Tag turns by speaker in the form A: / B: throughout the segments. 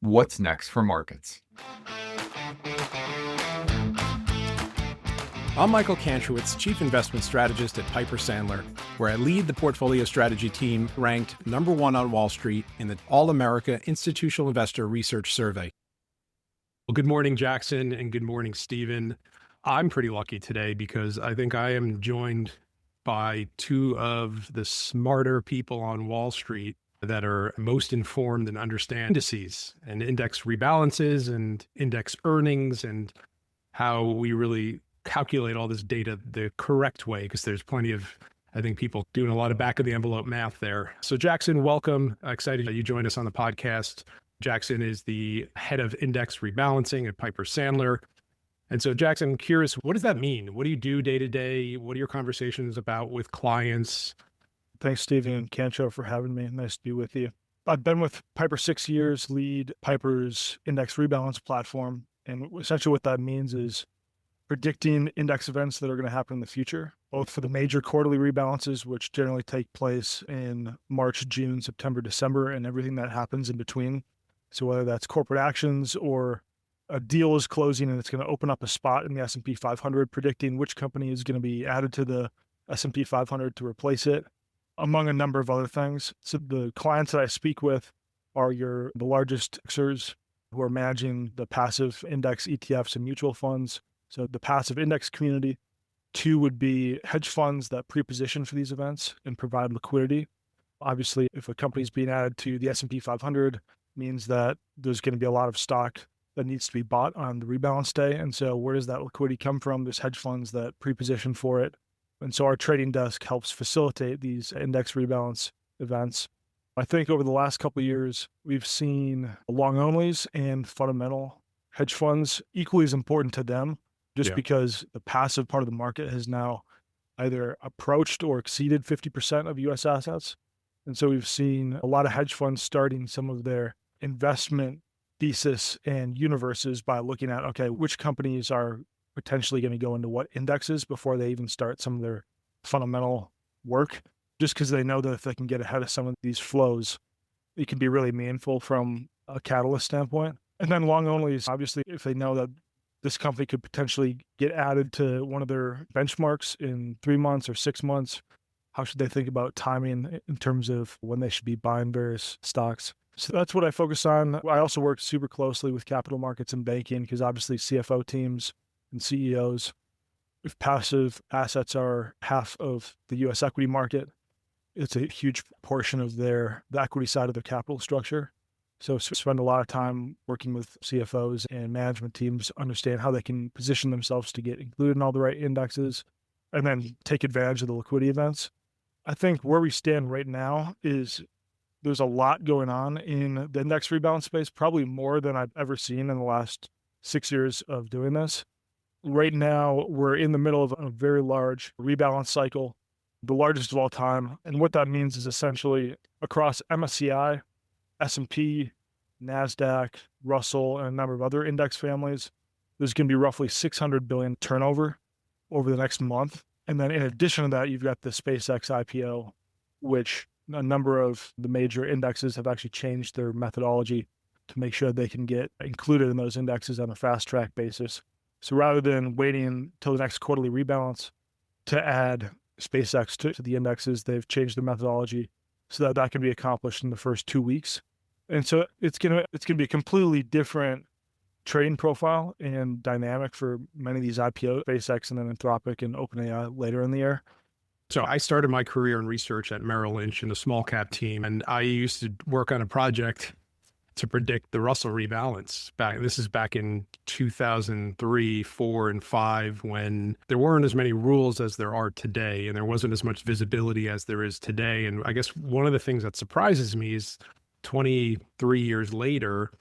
A: What's next for markets?
B: I'm Michael Kantrowitz, Chief Investment Strategist at Piper Sandler, where I lead the portfolio strategy team ranked #1 on Wall Street in the All-America Institutional Investor Research Survey. Well, good morning, Jackson, and good morning, Stephen. I'm pretty lucky today because I think I am joined by two of the smarter people on Wall Street that are most informed and understand indices and index rebalances and index earnings and how we really calculate all this data the correct way, because there's plenty of, I think, people doing a lot of back of the envelope math there. So Jackson, welcome. Excited that you joined us on the podcast. Jackson is the head of index rebalancing at Piper Sandler. And so Jackson, I'm curious, what does that mean? What do you do day to day? What are your conversations about with clients?
C: Thanks, Stephen and Cancho, for having me. Nice to be with you. I've been with Piper 6 years, lead Piper's index rebalance platform. And essentially what that means is predicting index events that are going to happen in the future, both for the major quarterly rebalances, which generally take place in March, June, September, December, and everything that happens in between. So whether that's corporate actions or a deal is closing and it's going to open up a spot in the S&P 500, predicting which company is going to be added to the S&P 500 to replace it, among a number of other things. So the clients that I speak with are the largest indexers who are managing the passive index ETFs and mutual funds. So the passive index community. 2 would be hedge funds that pre-position for these events and provide liquidity. Obviously, if a company is being added to the S&P 500, means that there's going to be a lot of stock that needs to be bought on the rebalance day. And so where does that liquidity come from? There's hedge funds that pre-position for it. And so our trading desk helps facilitate these index rebalance events. I think over the last couple of years, we've seen long onlys and fundamental hedge funds equally as important to them, just because the passive part of the market has now either approached or exceeded 50% of US assets. And so we've seen a lot of hedge funds starting some of their investment thesis and universes by looking at, okay, which companies are potentially going to go into what indexes before they even start some of their fundamental work, just because they know that if they can get ahead of some of these flows, it can be really meaningful from a catalyst standpoint. And then long onlys, obviously, if they know that this company could potentially get added to one of their benchmarks in 3 months or 6 months, how should they think about timing in terms of when they should be buying various stocks? So that's what I focus on. I also work super closely with capital markets and banking because obviously CFO teams and CEOs, if passive assets are half of the US equity market, it's a huge portion of the equity side of their capital structure. So spend a lot of time working with CFOs and management teams to understand how they can position themselves to get included in all the right indexes and then take advantage of the liquidity events. I think where we stand right now is there's a lot going on in the index rebalance space, probably more than I've ever seen in the last 6 years of doing this. Right now, we're in the middle of a very large rebalance cycle, the largest of all time. And what that means is essentially across MSCI, S&P, NASDAQ, Russell, and a number of other index families, there's going to be roughly $600 billion turnover over the next month. And then in addition to that, you've got the SpaceX IPO, which a number of the major indexes have actually changed their methodology to make sure they can get included in those indexes on a fast track basis. So rather than waiting till the next quarterly rebalance to add SpaceX to the indexes, they've changed the methodology so that can be accomplished in the first 2 weeks. And so it's gonna be a completely different trading profile and dynamic for many of these IPOs, SpaceX and then Anthropic and OpenAI later in the year.
B: So I started my career in research at Merrill Lynch in the small cap team, and I used to work on a project to predict the Russell rebalance. This is back in 2003, 4, and 5, when there weren't as many rules as there are today, and there wasn't as much visibility as there is today. And I guess one of the things that surprises me is 23 years later,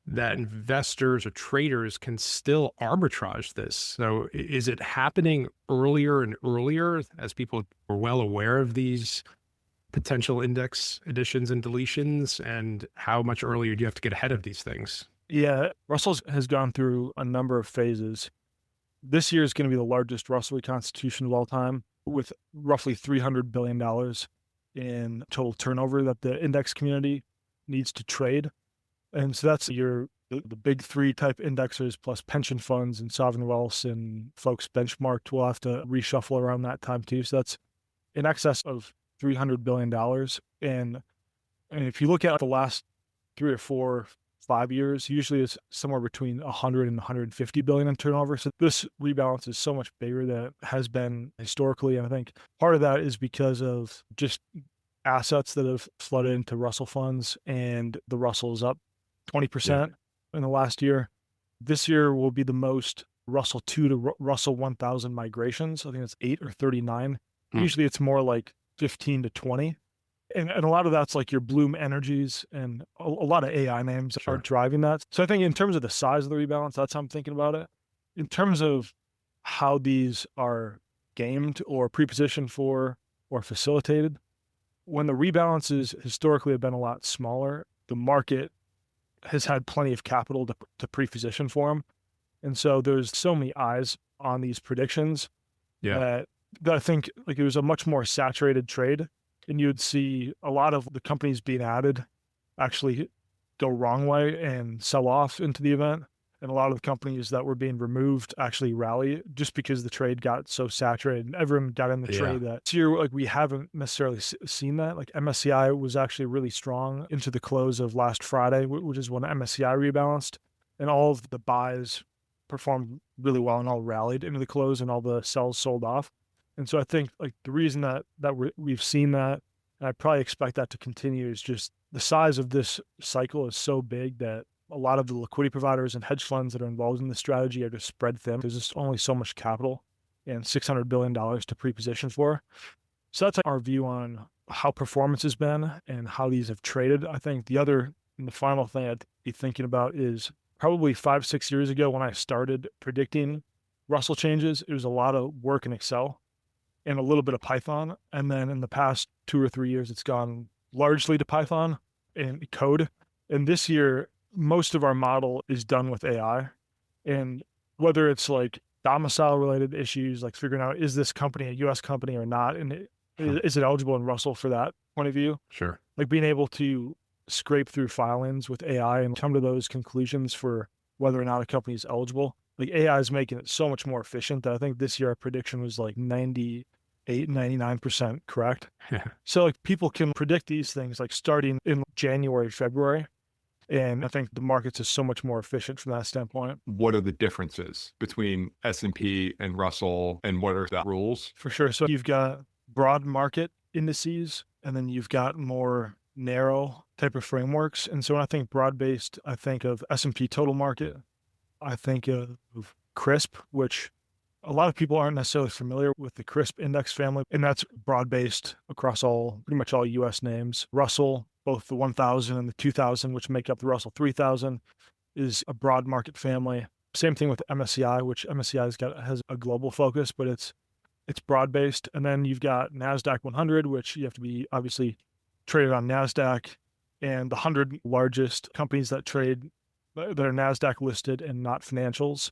B: that investors or traders can still arbitrage this. So is it happening earlier and earlier as people are well aware of these potential index additions and deletions, and how much earlier do you have to get ahead of these things?
C: Yeah, Russell has gone through a number of phases. This year is going to be the largest Russell reconstitution of all time, with roughly $300 billion in total turnover that the index community needs to trade. And so that's the big three type indexers plus pension funds and sovereign wealths and folks benchmarked will have to reshuffle around that time too. So that's in excess of $300 billion. And if you look at the last 3 or 4, 5 years, usually it's somewhere between 100 and 150 billion in turnover. So this rebalance is so much bigger than it has been historically. And I think part of that is because of just assets that have flooded into Russell funds, and the Russell is up 20% in the last year. This year will be the most Russell 2 to Russell 1000 migrations. I think it's 8 or 39. Usually it's more like 15 to 20. And a lot of that's like your Bloom Energies, and a lot of AI names are driving that. So I think in terms of the size of the rebalance, that's how I'm thinking about it. In terms of how these are gamed or pre-positioned for or facilitated, when the rebalances historically have been a lot smaller, the market has had plenty of capital to pre-position for them. And so there's so many eyes on these predictions that I think like it was a much more saturated trade. And you'd see a lot of the companies being added actually go wrong way and sell off into the event. And a lot of the companies that were being removed actually rally just because the trade got so saturated and everyone got in the trade. That this year, like we haven't necessarily seen that. Like MSCI was actually really strong into the close of last Friday, which is when MSCI rebalanced, and all of the buys performed really well and all rallied into the close and all the sells sold off. And so I think like the reason that we've seen that, and I probably expect that to continue, is just the size of this cycle is so big that a lot of the liquidity providers and hedge funds that are involved in the strategy are just spread thin. There's just only so much capital and $600 billion to pre-position for. So that's our view on how performance has been and how these have traded. I think the final thing I'd be thinking about is probably 5-6 years ago when I started predicting Russell changes, it was a lot of work in Excel and a little bit of Python. And then in the past 2 or 3 years, it's gone largely to Python and code. And this year, most of our model is done with AI. And whether it's like domicile related issues, like figuring out, is this company a US company or not? And is it eligible in Russell for that point of view?
B: Sure.
C: Like being able to scrape through filings with AI and come to those conclusions for whether or not a company is eligible. Like AI is making it so much more efficient that I think this year our prediction was like 99% correct. So like people can predict these things like starting in January, February. And I think the markets is so much more efficient from that standpoint.
A: What are the differences between S&P and Russell, and what are the rules?
C: For sure. So you've got broad market indices, and then you've got more narrow type of frameworks. And so when I think broad-based, I think of S&P total market. I think of CRISP, which a lot of people aren't necessarily familiar with the CRISP index family, and that's broad-based across pretty much all U.S. names. Russell, both the 1000 and the 2000, which make up the Russell 3000, is a broad market family. Same thing with MSCI, which MSCI has a global focus, but it's broad-based. And then you've got NASDAQ 100, which you have to be obviously traded on NASDAQ, and the 100 largest companies that are NASDAQ listed and not financials.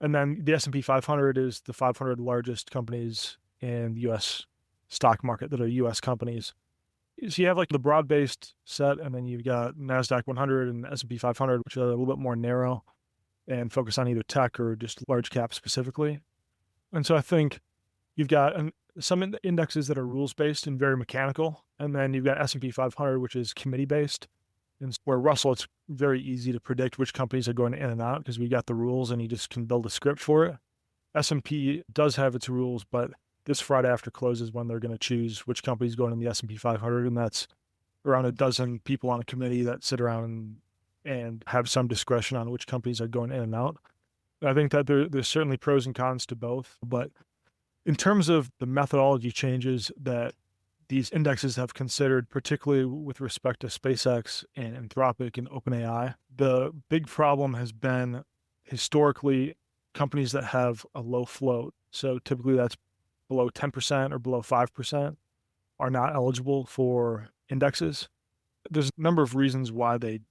C: And then the S&P 500 is the 500 largest companies in the U.S. stock market that are U.S. companies. So you have like the broad-based set, and then you've got NASDAQ 100 and S&P 500, which are a little bit more narrow and focus on either tech or just large cap specifically. And so I think you've got some indexes that are rules-based and very mechanical, and then you've got S&P 500, which is committee-based. And where Russell, it's very easy to predict which companies are going in and out because we got the rules and you just can build a script for it. S&P does have its rules, but this Friday after close is when they're going to choose which company's going in the S&P 500, and that's around a dozen people on a committee that sit around and have some discretion on which companies are going in and out. I think that there's certainly pros and cons to both, but in terms of the methodology changes that these indexes have considered, particularly with respect to SpaceX and Anthropic and OpenAI, the big problem has been historically companies that have a low float. So typically that's below 10% or below 5% are not eligible for indexes. There's a number of reasons why they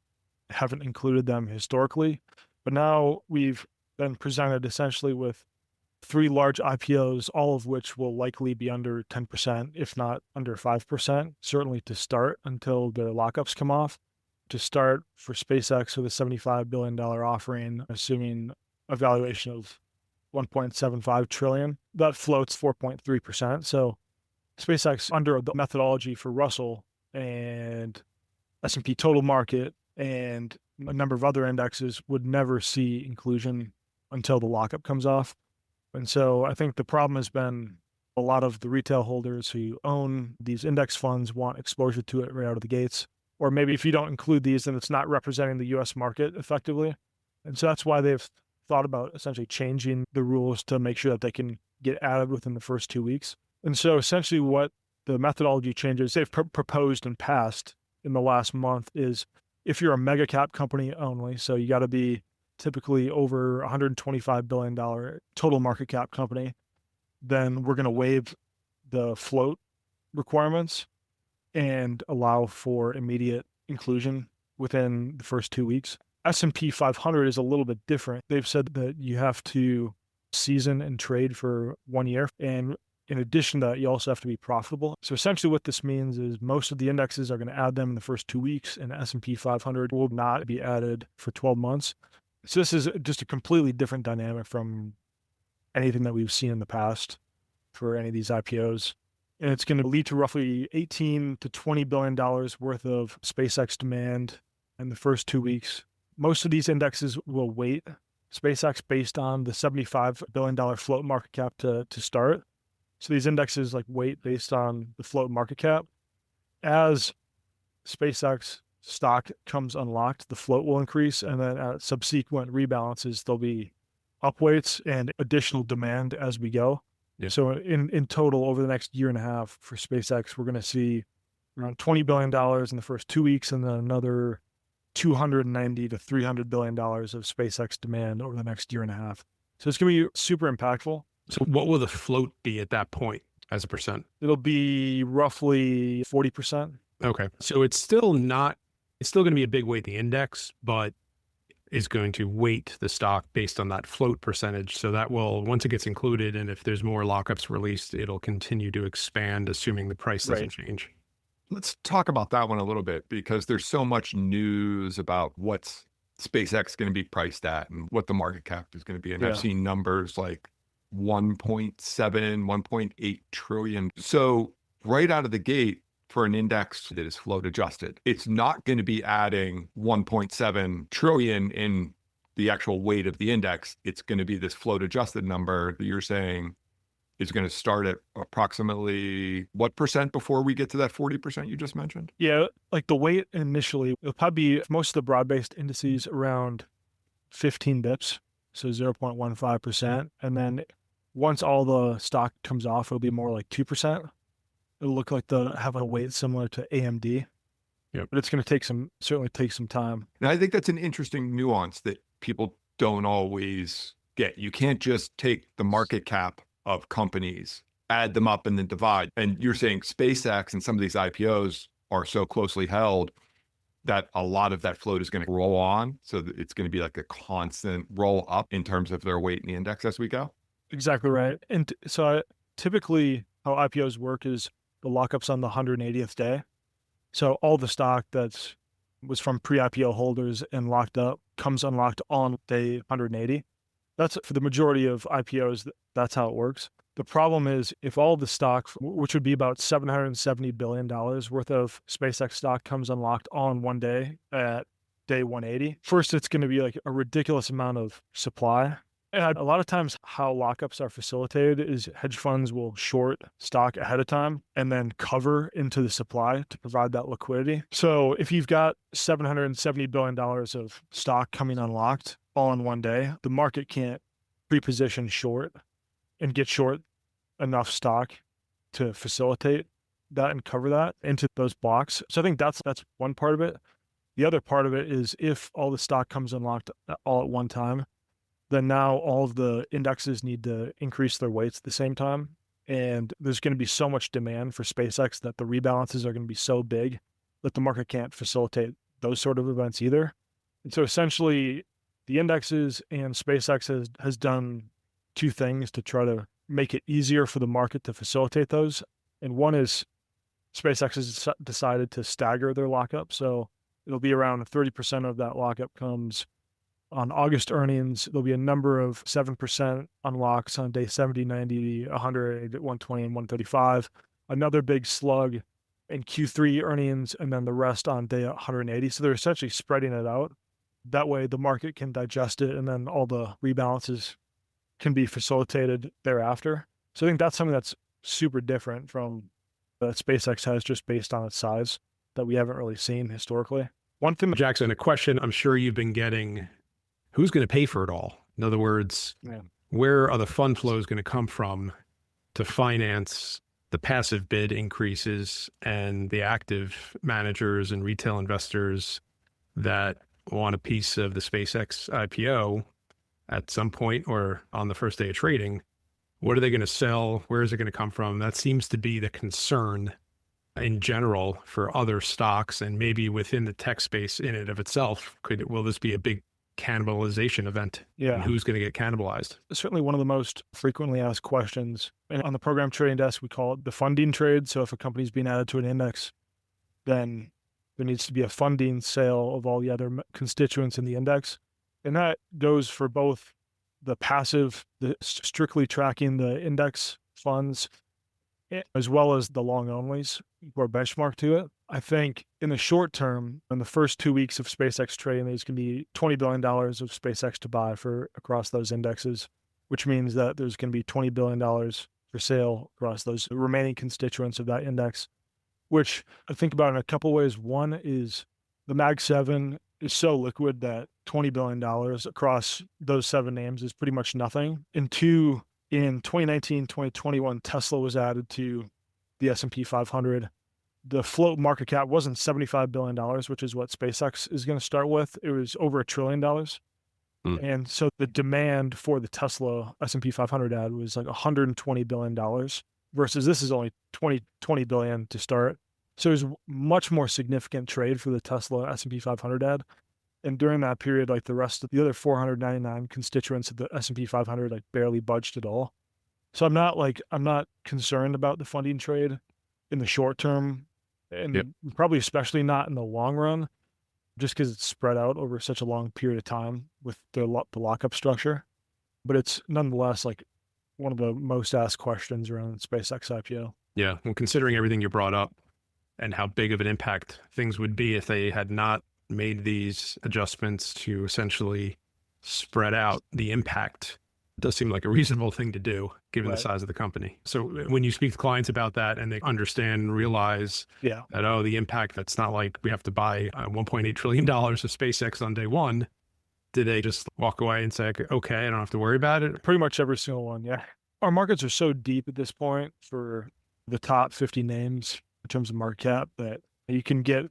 C: haven't included them historically, but now we've been presented essentially with 3 large IPOs, all of which will likely be under 10%, if not under 5%, certainly to start until their lockups come off. to start for SpaceX with a $75 billion offering, assuming a valuation of 1.75 trillion. That floats 4.3%. So SpaceX, under the methodology for Russell and S&P total market and a number of other indexes, would never see inclusion until the lockup comes off. And so I think the problem has been a lot of the retail holders who own these index funds want exposure to it right out of the gates. Or maybe if you don't include these, then it's not representing the US market effectively. And so that's why they've thought about essentially changing the rules to make sure that they can get added within the first 2 weeks. And so essentially what the methodology changes they've proposed and passed in the last month is if you're a mega cap company only, so you got to be typically over $125 billion total market cap company, then we're going to waive the float requirements and allow for immediate inclusion within the first 2 weeks. S&P 500 is a little bit different. They've said that you have to season and trade for 1 year. And in addition to that, you also have to be profitable. So essentially what this means is most of the indexes are going to add them in the first 2 weeks, and S&P 500 will not be added for 12 months. So this is just a completely different dynamic from anything that we've seen in the past for any of these IPOs. And it's going to lead to roughly $18 to $20 billion worth of SpaceX demand in the first 2 weeks. Most of these indexes will weight SpaceX based on the $75 billion float market cap to start. So these indexes weight based on the float market cap. As SpaceX stock comes unlocked, the float will increase, and then at subsequent rebalances, there'll be upweights and additional demand as we go.
B: Yeah.
C: So in total, over the next year and a half for SpaceX, we're going to see around $20 billion in the first 2 weeks, and then another $290 to $300 billion of SpaceX demand over the next year and a half. So it's going to be super impactful.
B: So what will the float be at that point as a percent?
C: It'll be roughly 40%.
B: Okay. So it's still going to be a big weight in the index, but is going to weight the stock based on that float percentage. So that will, once it gets included, and if there's more lockups released, it'll continue to expand, assuming the price doesn't change.
A: Let's talk about that one a little bit, because there's so much news about what's SpaceX going to be priced at and what the market cap is going to be. And I've seen numbers like 1.7, 1.8 trillion. So right out of the gate, for an index that is float adjusted, it's not going to be adding 1.7 trillion in the actual weight of the index. It's going to be this float adjusted number that you're saying is going to start at approximately what percent before we get to that 40% you just mentioned?
C: Yeah, the weight initially, it'll probably be most of the broad-based indices around 15 bips, so 0.15%. And then once all the stock comes off, it'll be more like 2%. It'll look like they'll have a weight similar to AMD.
B: Yep.
C: But it's going to certainly take some time.
A: And I think that's an interesting nuance that people don't always get. You can't just take the market cap of companies, add them up, and then divide. And you're saying SpaceX and some of these IPOs are so closely held that a lot of that float is going to roll on. So that it's going to be like a constant roll up in terms of their weight in the index as we go.
C: Exactly right. And so typically how IPOs work is the lockup's on the 180th day. So all the stock that was from pre-IPO holders and locked up comes unlocked on day 180. That's for the majority of IPOs, that's how it works. The problem is if all the stock, which would be about $770 billion worth of SpaceX stock, comes unlocked all in one day at day 180, first, it's going to be a ridiculous amount of supply. And a lot of times how lockups are facilitated is hedge funds will short stock ahead of time and then cover into the supply to provide that liquidity. So if you've got $770 billion of stock coming unlocked all in one day, the market can't pre-position short and get short enough stock to facilitate that and cover that into those blocks. So I think that's one part of it. The other part of it is if all the stock comes unlocked all at one time, then now all of the indexes need to increase their weights at the same time. And there's going to be so much demand for SpaceX that the rebalances are going to be so big that the market can't facilitate those sort of events either. And so essentially, the indexes and SpaceX has done two things to try to make it easier for the market to facilitate those. And one is SpaceX has decided to stagger their lockup. So It'll be around 30% of that lockup comes on August earnings. There'll be a number of 7% unlocks on day 70, 90, 100, 120, and 135. Another big slug in Q3 earnings, and then the rest on day 180. So they're essentially spreading it out. That way the market can digest it, and then all the rebalances can be facilitated thereafter. So I think that's something that's super different from that SpaceX has just based on its size that we haven't really seen historically. One thing,
B: Jackson, a question I'm sure you've been getting, who's going to pay for it all? In other words, where are the fund flows going to come from to finance the passive bid increases and the active managers and retail investors that want a piece of the SpaceX IPO at some point or on the first day of trading? What are they going to sell? Where is it going to come from? That seems to be the concern in general for other stocks, and maybe within the tech space in and of itself. Will this be a big cannibalization event?
C: Yeah.
B: And who's going to get cannibalized?
C: Certainly one of the most frequently asked questions. And on the program trading desk, we call it the funding trade. So if a company's being added to an index, then there needs to be a funding sale of all the other constituents in the index. And that goes for both the passive, the strictly tracking the index funds, as well as the long onlys who are benchmarked to it. I think in the short term, in the first 2 weeks of SpaceX trading, there's going to be $20 billion of SpaceX to buy for across those indexes, which means that there's going to be $20 billion for sale across those remaining constituents of that index, which I think about in a couple ways. One is the Mag 7 is so liquid that $20 billion across those 7 names is pretty much nothing. And two, in 2019, 2021, Tesla was added to the S&P 500. The float market cap wasn't $75 billion, which is what SpaceX is going to start with. It was over $1 trillion. And so the demand for the Tesla S&P 500 ad was like $120 billion versus this is only $20 billion to start. So it was much more significant trade for the Tesla S&P 500 ad. And during that period, like the rest of the other 499 constituents of the S&P 500, like barely budged at all. So I'm not concerned about the funding trade in the short term, and probably especially not in the long run, just because it's spread out over such a long period of time with the lockup structure. But it's nonetheless like one of the most asked questions around SpaceX IPO.
B: Yeah, well, considering everything you brought up and how big of an impact things would be if they had not made these adjustments to essentially spread out the impact, it does seem like a reasonable thing to do given the size of the company. So when you speak to clients about that and they understand and realize that, oh, the impact, that's not like we have to buy $1.8 trillion of SpaceX on day one, do they just walk away and say, okay, I don't have to worry about it?
C: Pretty much every single one, yeah. Our markets are so deep at this point for the top 50 names in terms of market cap that you can get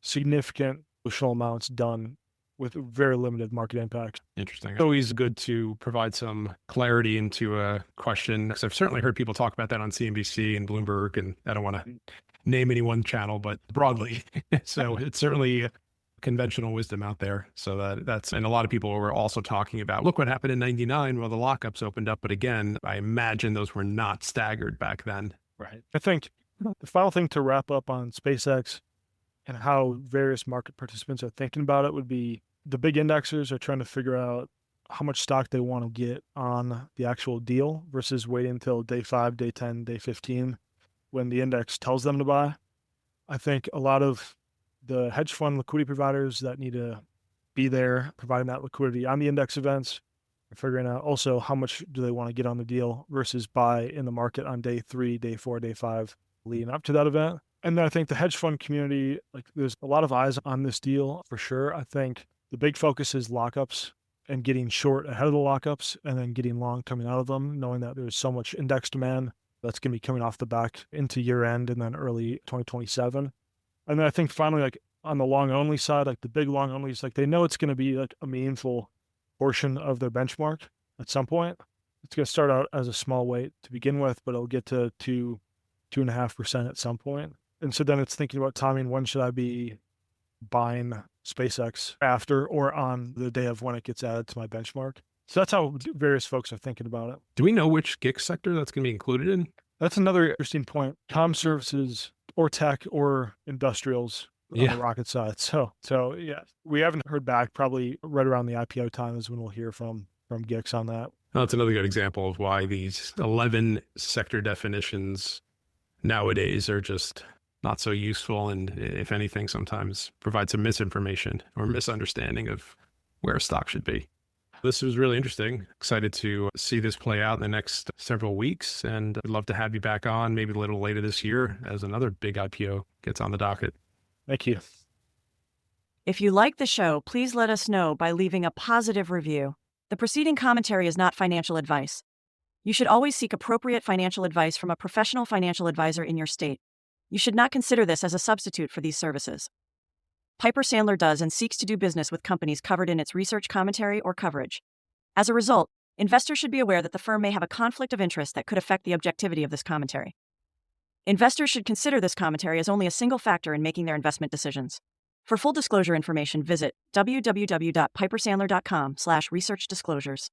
C: significant notional amounts done with very limited market impact.
B: Interesting. It's always good to provide some clarity into a question, because I've certainly heard people talk about that on CNBC and Bloomberg, and I don't want to name any one channel, but broadly. So it's certainly conventional wisdom out there. So that's, and a lot of people were also talking about, look what happened in 99 while the lockups opened up. But again, I imagine those were not staggered back then.
C: Right. I think the final thing to wrap up on SpaceX and how various market participants are thinking about it would be the big indexers are trying to figure out how much stock they want to get on the actual deal versus waiting until day 5, day 10, day 15 when the index tells them to buy. I think a lot of the hedge fund liquidity providers that need to be there providing that liquidity on the index events are figuring out also how much do they want to get on the deal versus buy in the market on day 3, day 4, day 5 leading up to that event. And then I think the hedge fund community, like there's a lot of eyes on this deal for sure. I think the big focus is lockups and getting short ahead of the lockups and then getting long coming out of them, knowing that there's so much index demand that's going to be coming off the back into year end and then early 2027. And then I think finally, like on the long only side, like the big long onlys, like they know it's going to be like a meaningful portion of their benchmark at some point. It's going to start out as a small weight to begin with, but it'll get to 2.5% at some point. And so then it's thinking about timing. When should I be buying SpaceX, after or on the day of when it gets added to my benchmark? So that's how various folks are thinking about it.
B: Do we know which GIC sector that's going to be included in?
C: That's another interesting point. Comm services or tech or industrials on the rocket side. So yeah, we haven't heard back. Probably right around the IPO time is when we'll hear from GICS on that.
B: Well, that's another good example of why these 11 sector definitions nowadays are just not so useful, and if anything, sometimes provide some misinformation or misunderstanding of where a stock should be. This was really interesting. Excited to see this play out in the next several weeks, and I'd love to have you back on maybe a little later this year as another big IPO gets on the docket.
C: Thank you.
D: If you like the show, please let us know by leaving a positive review. The preceding commentary is not financial advice. You should always seek appropriate financial advice from a professional financial advisor in your state. You should not consider this as a substitute for these services. Piper Sandler does and seeks to do business with companies covered in its research commentary or coverage. As a result, investors should be aware that the firm may have a conflict of interest that could affect the objectivity of this commentary. Investors should consider this commentary as only a single factor in making their investment decisions. For full disclosure information, visit www.pipersandler.com/researchdisclosures.